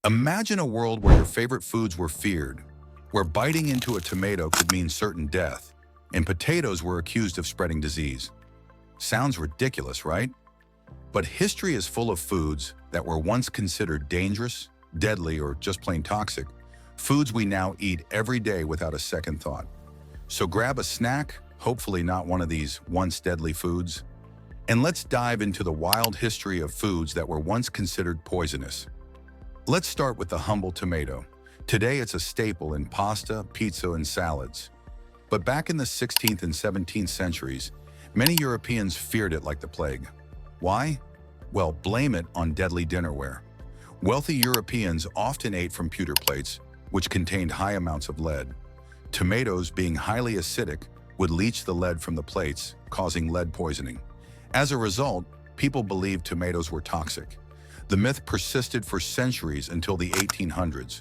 Imagine a world where your favorite foods were feared, where biting into a tomato could mean certain death, and potatoes were accused of spreading disease. Sounds ridiculous, right? But history is full of foods that were once considered dangerous, deadly, or just plain toxic, foods we now eat every day without a second thought. So grab a snack, hopefully not one of these once deadly foods, and let's dive into the wild history of foods that were once considered poisonous. Let's start with the humble tomato. Today it's a staple in pasta, pizza, and salads. But back in the 16th and 17th centuries, many Europeans feared it like the plague. Why? Well, blame it on deadly dinnerware. Wealthy Europeans often ate from pewter plates, which contained high amounts of lead. Tomatoes, being highly acidic, would leach the lead from the plates, causing lead poisoning. As a result, people believed tomatoes were toxic. The myth persisted for centuries until the 1800s,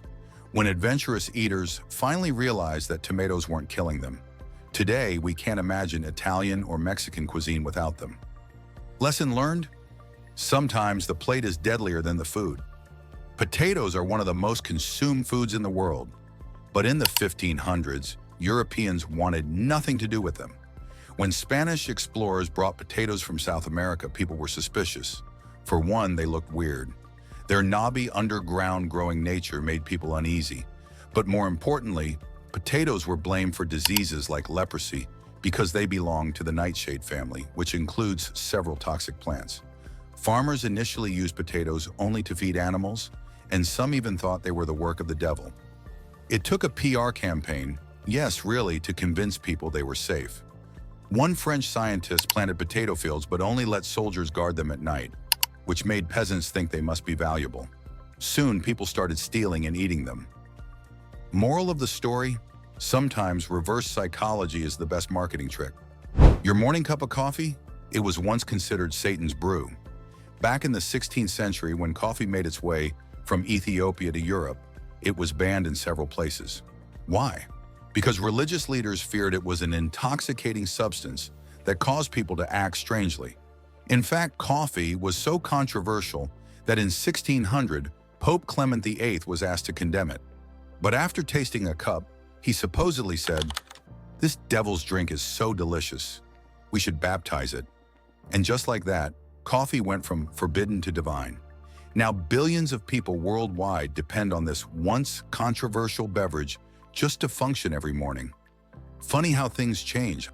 when adventurous eaters finally realized that tomatoes weren't killing them. Today, we can't imagine Italian or Mexican cuisine without them. Lesson learned? Sometimes the plate is deadlier than the food. Potatoes are one of the most consumed foods in the world, but in the 1500s, Europeans wanted nothing to do with them. When Spanish explorers brought potatoes from South America, people were suspicious. For one, they looked weird. Their knobby, underground growing nature made people uneasy. But more importantly, potatoes were blamed for diseases like leprosy because they belonged to the nightshade family, which includes several toxic plants. Farmers initially used potatoes only to feed animals, and some even thought they were the work of the devil. It took a PR campaign, yes, really, to convince people they were safe. One French scientist planted potato fields but only let soldiers guard them at night, which made peasants think they must be valuable. Soon, people started stealing and eating them. Moral of the story? Sometimes reverse psychology is the best marketing trick. Your morning cup of coffee? It was once considered Satan's brew. Back in the 16th century, when coffee made its way from Ethiopia to Europe, it was banned in several places. Why? Because religious leaders feared it was an intoxicating substance that caused people to act strangely. In fact, coffee was so controversial that in 1600, Pope Clement VIII was asked to condemn it. But after tasting a cup, he supposedly said, "This devil's drink is so delicious, we should baptize it." And just like that, coffee went from forbidden to divine. Now billions of people worldwide depend on this once controversial beverage just to function every morning. Funny how things change.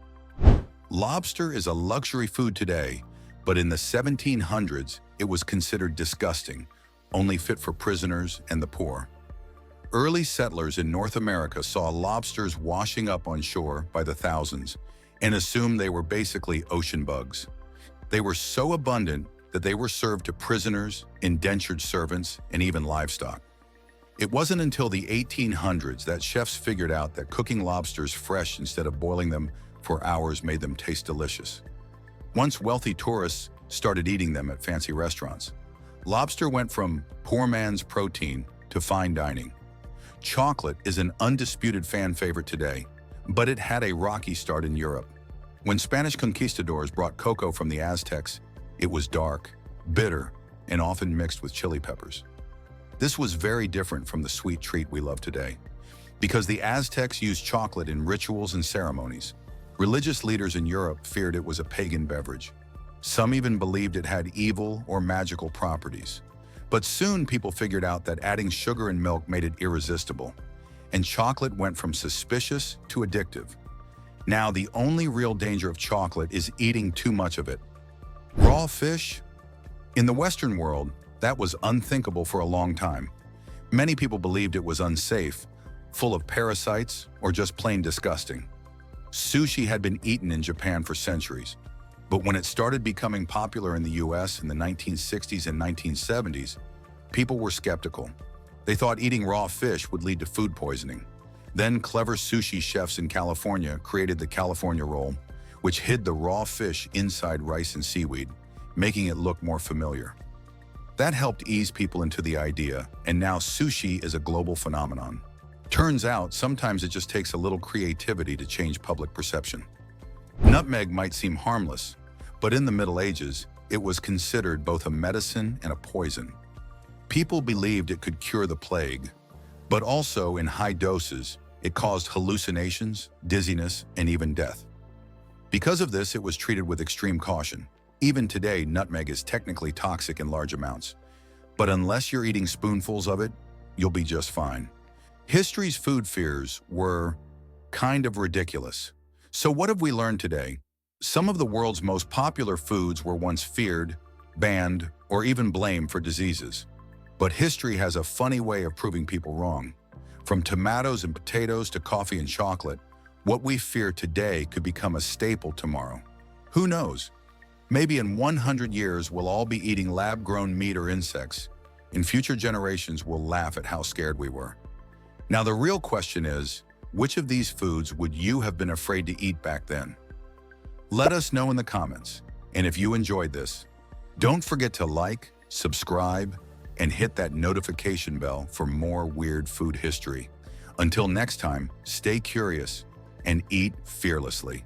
Lobster is a luxury food today, but in the 1700s, it was considered disgusting, only fit for prisoners and the poor. Early settlers in North America saw lobsters washing up on shore by the thousands and assumed they were basically ocean bugs. They were so abundant that they were served to prisoners, indentured servants, and even livestock. It wasn't until the 1800s that chefs figured out that cooking lobsters fresh instead of boiling them for hours made them taste delicious. Once wealthy tourists started eating them at fancy restaurants, lobster went from poor man's protein to fine dining. Chocolate is an undisputed fan favorite today, but it had a rocky start in Europe. When Spanish conquistadors brought cocoa from the Aztecs, it was dark, bitter, and often mixed with chili peppers. This was very different from the sweet treat we love today. Because the Aztecs used chocolate in rituals and ceremonies, religious leaders in Europe feared it was a pagan beverage. Some even believed it had evil or magical properties. But soon people figured out that adding sugar and milk made it irresistible, and chocolate went from suspicious to addictive. Now the only real danger of chocolate is eating too much of it. Raw fish? In the Western world, that was unthinkable for a long time. Many people believed it was unsafe, full of parasites, or just plain disgusting. Sushi had been eaten in Japan for centuries, but when it started becoming popular in the US in the 1960s and 1970s, people were skeptical. They thought eating raw fish would lead to food poisoning. Then clever sushi chefs in California created the California roll, which hid the raw fish inside rice and seaweed, making it look more familiar. That helped ease people into the idea, and now sushi is a global phenomenon. Turns out, sometimes it just takes a little creativity to change public perception. Nutmeg might seem harmless, but in the Middle Ages, it was considered both a medicine and a poison. People believed it could cure the plague, but also in high doses, it caused hallucinations, dizziness, and even death. Because of this, it was treated with extreme caution. Even today, nutmeg is technically toxic in large amounts, but unless you're eating spoonfuls of it, you'll be just fine. History's food fears were kind of ridiculous. So what have we learned today? Some of the world's most popular foods were once feared, banned, or even blamed for diseases. But history has a funny way of proving people wrong. From tomatoes and potatoes to coffee and chocolate, what we fear today could become a staple tomorrow. Who knows? Maybe in 100 years, we'll all be eating lab-grown meat or insects, and future generations will laugh at how scared we were. Now, the real question is, which of these foods would you have been afraid to eat back then? Let us know in the comments. And if you enjoyed this, don't forget to like, subscribe, and hit that notification bell for more weird food history. Until next time, stay curious and eat fearlessly.